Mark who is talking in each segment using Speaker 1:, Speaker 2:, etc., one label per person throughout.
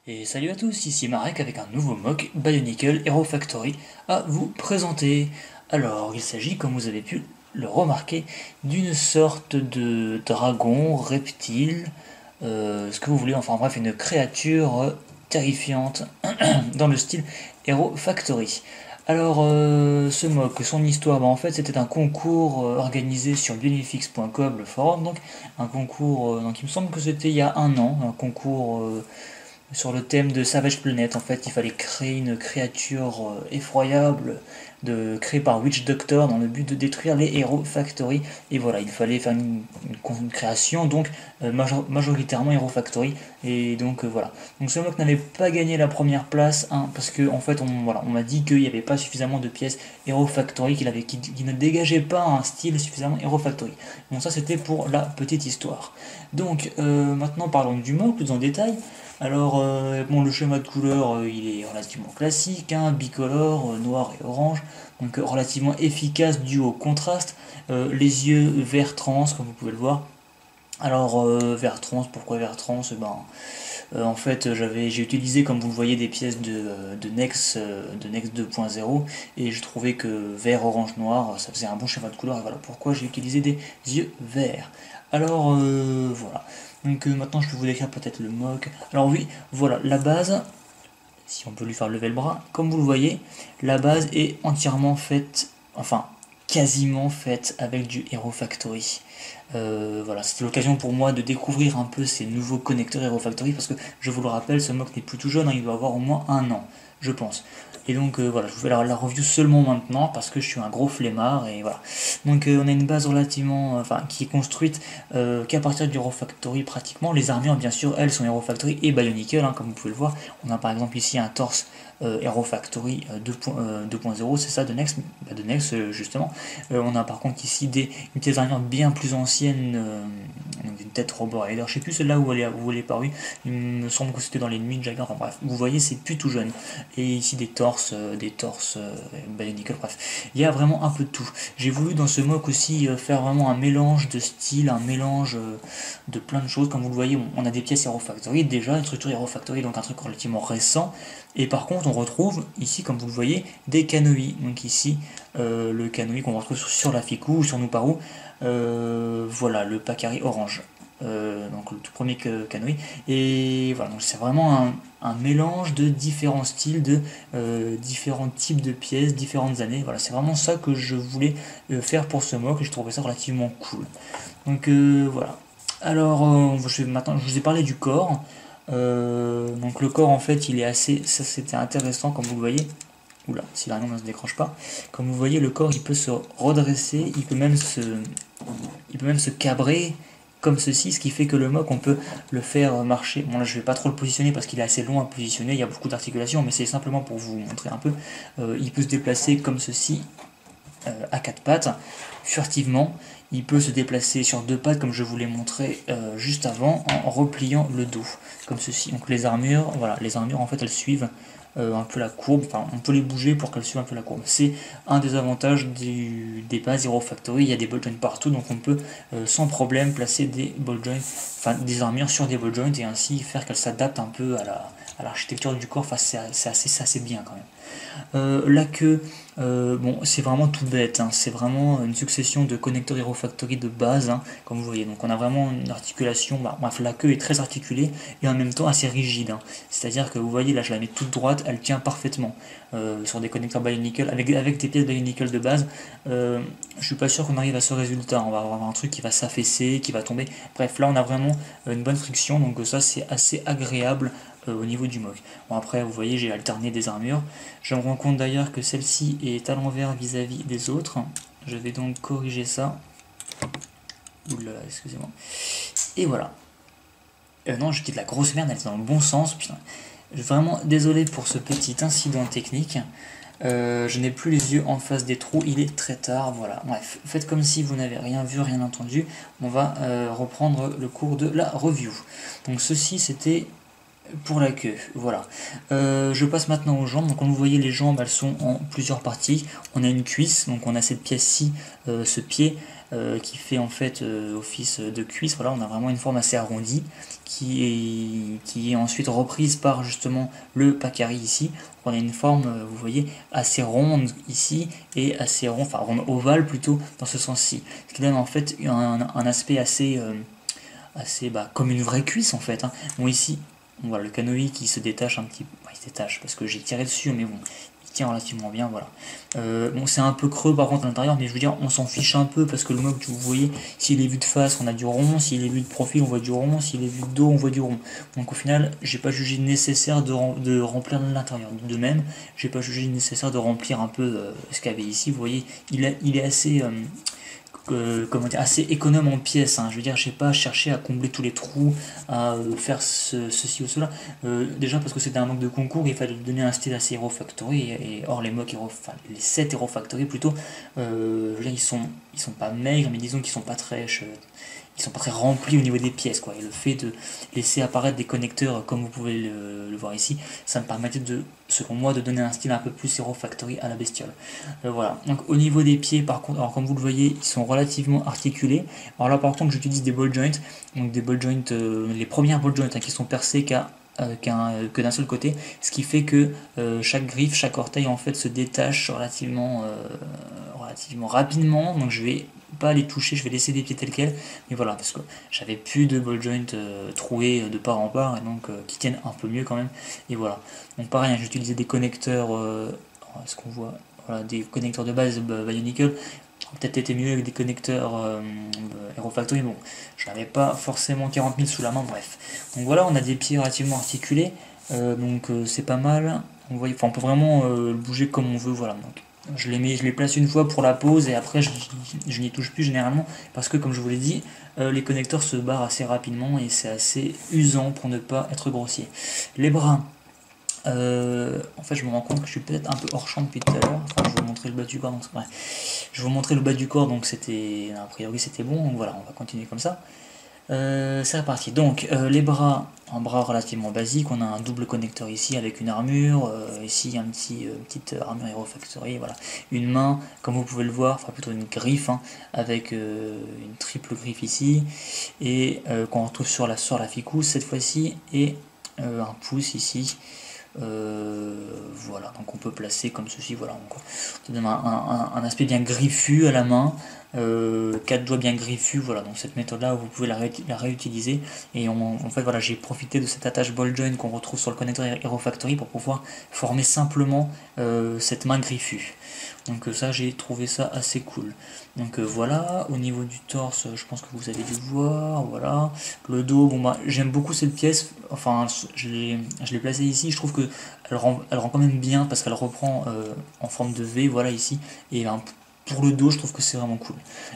Speaker 1: Et salut à tous, ici Marek avec un nouveau mock Bionicle Hero Factory à vous présenter. Alors, il s'agit, comme vous avez pu le remarquer, d'une sorte de dragon, reptile, ce que vous voulez, enfin bref, une créature terrifiante dans le style Hero Factory. Alors, ce mock, son histoire, en fait, c'était un concours organisé sur bienifix.com, le forum, donc un concours, donc il me semble que c'était il y a un an, un concours sur le thème de Savage Planet. En fait, il fallait créer une créature effroyable, créée par Witch Doctor dans le but de détruire les Hero Factory. Et voilà, il fallait faire une création, donc majoritairement Hero Factory. Et donc voilà. Donc ce mock n'avait pas gagné la première place, hein, parce que en fait, on m'a dit qu'il n'y avait pas suffisamment de pièces Hero Factory, qui ne dégageait pas un style suffisamment Hero Factory. Donc ça, c'était pour la petite histoire. Donc maintenant, parlons du mock plus en détail. Alors, bon, le schéma de couleur, il est relativement classique, hein, bicolore, noir et orange, donc relativement efficace dû au contraste. Les yeux vert trans, comme vous pouvez le voir. Alors, vert trans, pourquoi vert trans? En fait, j'ai utilisé, comme vous le voyez, des pièces de Nex 2.0, et je trouvais que vert, orange, noir, ça faisait un bon schéma de couleur, et voilà pourquoi j'ai utilisé des yeux verts. Alors, voilà. Donc maintenant, je peux vous décrire peut-être le mock. Alors oui, voilà, la base, si on peut lui faire lever le bras, comme vous le voyez, la base est entièrement faite, enfin, quasiment faite avec du Hero Factory. Voilà, c'était l'occasion pour moi de découvrir un peu ces nouveaux connecteurs Hero Factory, parce que je vous le rappelle, ce mock n'est plus tout jeune, hein, il doit avoir au moins un an, je pense. Et donc voilà, je vous fais la review seulement maintenant parce que je suis un gros flemmard et voilà. Donc on a une base relativement, enfin qui est construite qu'à partir du Hero Factory pratiquement. Les armures bien sûr elles sont Hero Factory et Bionicle, hein, comme vous pouvez le voir. On a par exemple ici un torse Hero Factory 2.0, c'est ça de Nex, de Nex justement. On a par contre ici une pièce d'armure bien plus ancienne, une tête Robo Rider, je sais plus celle-là où elle est parue, il me semble que c'était dans les nuits de Jagger, enfin bref, vous voyez c'est plus tout jeune. Et ici des torses Bionicle, bref, il y a vraiment un peu de tout. J'ai voulu dans ce mock aussi faire vraiment un mélange de style, un mélange de plein de choses, comme vous le voyez, on a des pièces Hero Factory, déjà une structure Hero Factory, donc un truc relativement récent, et par contre on retrouve ici, comme vous le voyez, des Kanoi, donc ici le Kanoi qu'on retrouve sur la Fiku ou sur Nuparu, voilà le Pakari orange, donc le tout premier Kanoi, et voilà, donc c'est vraiment un mélange de différents styles, de différents types de pièces, différentes années, voilà, c'est vraiment ça que je voulais faire pour ce mock, et je trouvais ça relativement cool. Donc voilà. Alors maintenant je vous ai parlé du corps. Donc le corps en fait il est assez, ça c'était intéressant comme vous le voyez. Oula, si la ne se décroche pas. Comme vous voyez, le corps il peut se redresser, il peut même se cabrer comme ceci, ce qui fait que le mock on peut le faire marcher. Bon là je vais pas trop le positionner parce qu'il est assez long à positionner, il y a beaucoup d'articulations, mais c'est simplement pour vous montrer un peu. Il peut se déplacer comme ceci, à quatre pattes, furtivement. Il peut se déplacer sur deux pattes comme je vous l'ai montré juste avant, en repliant le dos, comme ceci. Donc les armures, voilà, les armures en fait elles suivent un peu la courbe, enfin on peut les bouger pour qu'elles suivent un peu la courbe. C'est un des avantages des bases Hero Factory, il y a des ball joints partout, donc on peut sans problème placer des ball joints, enfin des armures sur des ball joints et ainsi faire qu'elles s'adaptent un peu à l'architecture du corps, enfin c'est assez bien quand même. La queue, bon, c'est vraiment tout bête, hein, c'est vraiment une succession de connecteurs Hero Factory de base, hein, comme vous voyez. Donc on a vraiment une articulation, bref, la queue est très articulée et en même temps assez rigide. Hein. C'est-à-dire que vous voyez, là je la mets toute droite, elle tient parfaitement sur des connecteurs Bionicle, avec des pièces Bionicle de base. Je suis pas sûr qu'on arrive à ce résultat, on va avoir un truc qui va s'affaisser, qui va tomber. Bref, là on a vraiment une bonne friction, donc ça c'est assez agréable au niveau du mock. Bon après vous voyez j'ai alterné des armures. Je me rends compte d'ailleurs que celle-ci est à l'envers vis-à-vis des autres. Je vais donc corriger ça. Oula, excusez-moi. Et voilà. Non, je dis de la grosse merde, elle est dans le bon sens. Putain. Vraiment désolé pour ce petit incident technique. Je n'ai plus les yeux en face des trous, il est très tard, voilà. Bref, faites comme si vous n'avez rien vu, rien entendu. On va reprendre le cours de la review. Donc ceci c'était pour la queue, voilà. Je passe maintenant aux jambes. Donc comme vous voyez les jambes elles sont en plusieurs parties. On a une cuisse, donc on a cette pièce-ci, ce pied qui fait en fait office de cuisse. Voilà, on a vraiment une forme assez arrondie qui est ensuite reprise par justement le Pacari ici. On a une forme, vous voyez, assez ronde ici et assez ronde, enfin ronde ovale plutôt dans ce sens-ci. Ce qui donne en fait un aspect assez comme une vraie cuisse en fait, hein. Bon ici, on voit le canoë qui se détache un petit peu, il se détache parce que j'ai tiré dessus, mais bon, il tient relativement bien, voilà. Bon, c'est un peu creux par contre à l'intérieur, mais je veux dire, on s'en fiche un peu parce que le mock, vous voyez, s'il est vu de face, on a du rond, s'il est vu de profil, on voit du rond, s'il est vu de dos, on voit du rond. Donc au final, j'ai pas jugé nécessaire de remplir l'intérieur. De même, j'ai pas jugé nécessaire de remplir un peu ce qu'il y avait ici. Vous voyez, il est assez comment dire, assez économe en pièces, hein. Je veux dire, je sais pas chercher à combler tous les trous, à faire ceci ou cela. Déjà parce que c'était un mock de concours, il fallait lui donner un style assez Hero Factory, et or les mocks enfin, les 7 Hero Factory plutôt, je veux dire, ils sont pas maigres, mais disons qu'ils sont pas très ils sont pas très remplis au niveau des pièces, quoi. Et le fait de laisser apparaître des connecteurs comme vous pouvez le voir ici, ça me permettait selon moi, de donner un style un peu plus Hero Factory à la bestiole. Voilà. Donc au niveau des pieds, par contre, alors comme vous le voyez, ils sont relativement articulés. Alors là, par contre, j'utilise des ball joints, donc des ball joints, les premières ball joints, hein, qui sont percées que d'un seul côté, ce qui fait que chaque griffe, chaque orteil en fait se détache relativement rapidement. Donc je vais pas les toucher, je vais laisser des pieds tels quels, mais voilà, parce que j'avais plus de ball joint troués de part en part, et donc qui tiennent un peu mieux quand même, et voilà. Donc pareil, hein, j'ai utilisé des connecteurs, est-ce qu'on voit, voilà, des connecteurs de base Bionicle, peut-être été mieux avec des connecteurs Hero Factory, bon, je n'avais pas forcément 40 000 sous la main, bref. Donc voilà, on a des pieds relativement articulés, donc c'est pas mal, on peut vraiment le bouger comme on veut, voilà. Donc je les place une fois pour la pose et après je n'y touche plus généralement parce que comme je vous l'ai dit, les connecteurs se barrent assez rapidement et c'est assez usant pour ne pas être grossier. Les bras, en fait je me rends compte que je suis peut-être un peu hors champ depuis tout à l'heure. Enfin, je vais vous montrer le bas du corps, donc ouais. Je vais vous montrer le bas du corps, donc c'était a priori c'était bon, donc voilà, on va continuer comme ça. C'est reparti. Donc les bras, un bras relativement basique, on a un double connecteur ici avec une armure, ici petite armure Hero Factory, voilà. Une main, comme vous pouvez le voir, enfin plutôt une griffe, hein, avec une triple griffe ici, et qu'on retrouve sur la ficousse cette fois-ci, et un pouce ici. Voilà, donc on peut placer comme ceci, voilà, donc ça donne un aspect bien griffu à la main, 4 doigts bien griffus, voilà, donc cette méthode là vous pouvez la réutiliser, et en fait voilà, j'ai profité de cette attache ball joint qu'on retrouve sur le connecteur Hero Factory pour pouvoir former simplement cette main griffue. Donc ça, j'ai trouvé ça assez cool. Donc voilà, au niveau du torse, je pense que vous avez dû voir, voilà. Le dos, bon bah j'aime beaucoup cette pièce, enfin je l'ai placée ici, je trouve que elle rend quand même bien parce qu'elle reprend en forme de V, voilà ici, et pour le dos, je trouve que c'est vraiment cool.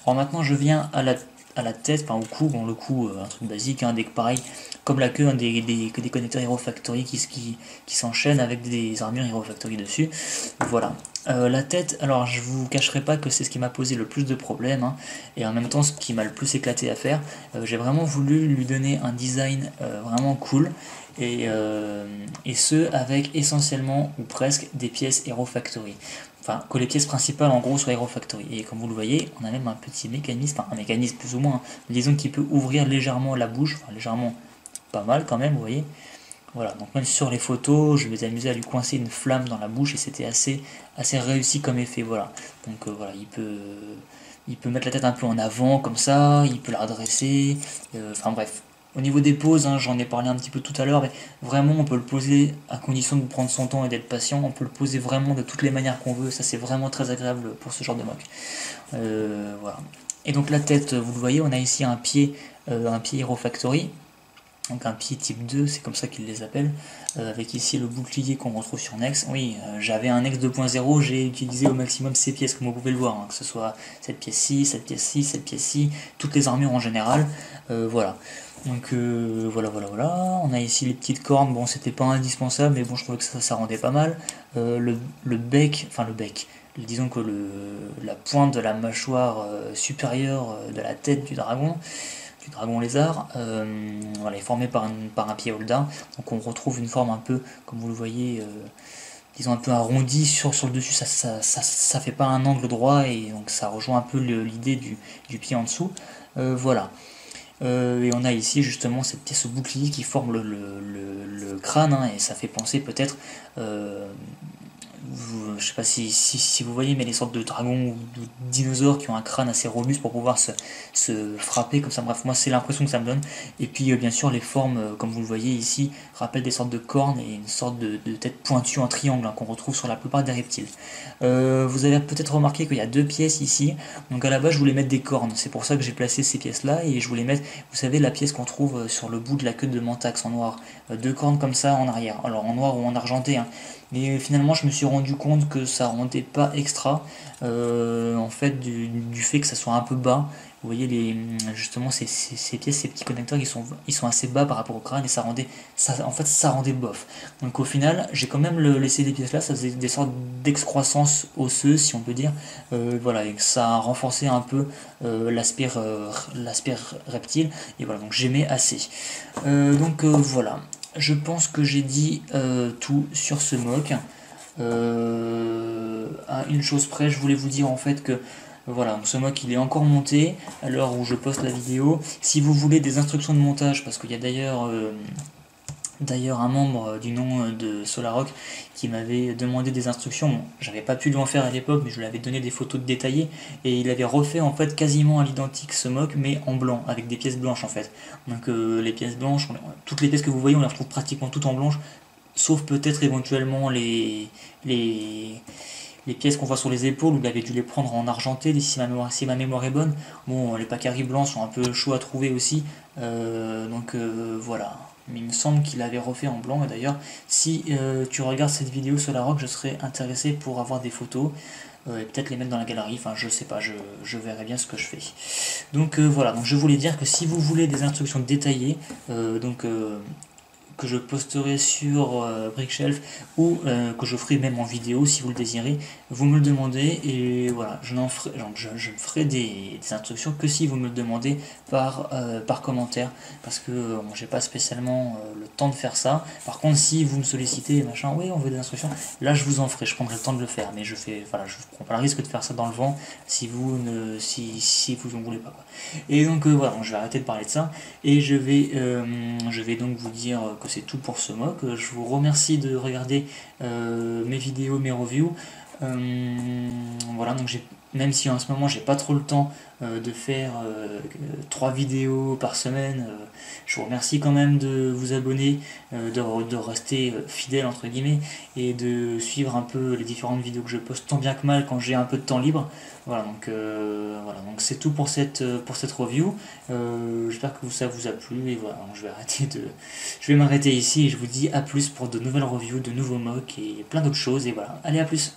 Speaker 1: Alors maintenant, je viens à la tête, enfin au cou, bon le cou, un truc basique, hein, pareil, comme la queue, hein, des connecteurs Hero Factory qui s'enchaînent avec des armures Hero Factory dessus, voilà. La tête, alors je vous cacherai pas que c'est ce qui m'a posé le plus de problèmes, hein, et en même temps ce qui m'a le plus éclaté à faire. J'ai vraiment voulu lui donner un design vraiment cool, et ce avec essentiellement ou presque des pièces Hero Factory. Enfin, que les pièces principales en gros soient Hero Factory. Et comme vous le voyez, on a même un petit mécanisme, enfin un mécanisme plus ou moins, hein, disons qui peut ouvrir légèrement la bouche, enfin légèrement, pas mal quand même, vous voyez. Voilà, donc même sur les photos, je m'étais amusé à lui coincer une flamme dans la bouche et c'était assez réussi comme effet, voilà. Donc voilà, il peut mettre la tête un peu en avant comme ça, il peut la redresser, enfin bref. Au niveau des poses, hein, j'en ai parlé un petit peu tout à l'heure, mais vraiment on peut le poser à condition de prendre son temps et d'être patient, on peut le poser vraiment de toutes les manières qu'on veut, ça c'est vraiment très agréable pour ce genre de mock. Voilà. Et donc la tête, vous le voyez, on a ici un pied Hero Factory, donc un pied type 2, c'est comme ça qu'ils les appellent, avec ici le bouclier qu'on retrouve sur Nex. Oui, j'avais un Nex 2.0, j'ai utilisé au maximum ces pièces, comme vous pouvez le voir, hein, que ce soit cette pièce-ci, cette pièce-ci, cette pièce-ci, toutes les armures en général, voilà. Donc voilà, on a ici les petites cornes, bon c'était pas indispensable, mais bon je trouvais que ça rendait pas mal. Le bec, disons que la pointe de la mâchoire supérieure de la tête du dragon lézard, voilà, est formé par un pied holda, donc on retrouve une forme un peu, comme vous le voyez, disons un peu arrondi sur le dessus, ça fait pas un angle droit et donc ça rejoint un peu l'idée du pied en dessous. Voilà. Et on a ici justement cette pièce au bouclier qui forme le crâne, hein, et ça fait penser peut-être, je sais pas si vous voyez, mais les sortes de dragons ou de dinosaures qui ont un crâne assez robuste pour pouvoir se frapper comme ça. Bref, moi c'est l'impression que ça me donne. Et puis bien sûr les formes, comme vous le voyez ici, rappellent des sortes de cornes et une sorte de tête pointue en triangle, hein, qu'on retrouve sur la plupart des reptiles. Vous avez peut-être remarqué qu'il y a deux pièces ici. Donc à la base je voulais mettre des cornes, c'est pour ça que j'ai placé ces pièces là, et je voulais mettre, vous savez, la pièce qu'on trouve sur le bout de la queue de Mantax en noir. Deux cornes comme ça en arrière, alors en noir ou en argenté, hein. Mais finalement, je me suis rendu compte que ça rendait pas extra, en fait, du fait que ça soit un peu bas. Vous voyez, justement, ces pièces, ces petits connecteurs, ils sont assez bas par rapport au crâne et en fait, ça rendait bof. Donc au final, j'ai quand même laissé les pièces là, ça faisait des sortes d'excroissance osseuse, si on peut dire. Voilà, et ça a renforcé un peu l'aspect reptile. Et voilà, donc j'aimais assez. Voilà. Je pense que j'ai dit tout sur ce mock. À une chose près, je voulais vous dire en fait que voilà, donc ce mock il est encore monté à l'heure où je poste la vidéo. Si vous voulez des instructions de montage, parce qu'il y a d'ailleurs un membre du nom de Solarrock qui m'avait demandé des instructions. Bon, j'avais pas pu lui en faire à l'époque, mais je lui avais donné des photos détaillées et il avait refait en fait quasiment à l'identique ce mock, mais en blanc, avec des pièces blanches en fait. Donc les pièces blanches, toutes les pièces que vous voyez, on les retrouve pratiquement toutes en blanche, sauf peut-être éventuellement les pièces qu'on voit sur les épaules, où il avait dû les prendre en argenté, si ma mémoire est bonne. Bon, les Pacari blancs sont un peu chauds à trouver aussi, voilà. Mais il me semble qu'il avait refait en blanc, et d'ailleurs, si tu regardes cette vidéo sur la rock, je serais intéressé pour avoir des photos, et peut-être les mettre dans la galerie, enfin je sais pas, je verrai bien ce que je fais. Donc voilà, donc je voulais dire que si vous voulez des instructions détaillées, que je posterai sur Brickshelf ou que je ferai même en vidéo si vous le désirez, vous me le demandez et voilà, je ne ferai des instructions que si vous me le demandez par commentaire, parce que j'ai pas spécialement le temps de faire ça. Par contre, si vous me sollicitez, machin, oui, on veut des instructions, là je vous en ferai, je prendrai le temps de le faire, mais je prends pas le risque de faire ça dans le vent si vous en voulez pas, quoi. Et donc voilà, donc je vais arrêter de parler de ça et je vais donc vous dire que c'est tout pour ce mock. Je vous remercie de regarder mes vidéos, mes reviews. Voilà, donc même si en ce moment j'ai pas trop le temps de faire 3 vidéos par semaine, je vous remercie quand même de vous abonner, de rester fidèle entre guillemets et de suivre un peu les différentes vidéos que je poste tant bien que mal quand j'ai un peu de temps libre. Voilà, donc c'est tout pour cette review. J'espère que ça vous a plu et voilà, donc je vais m'arrêter ici et je vous dis à plus pour de nouvelles reviews, de nouveaux mocks et plein d'autres choses et voilà. Allez, à plus.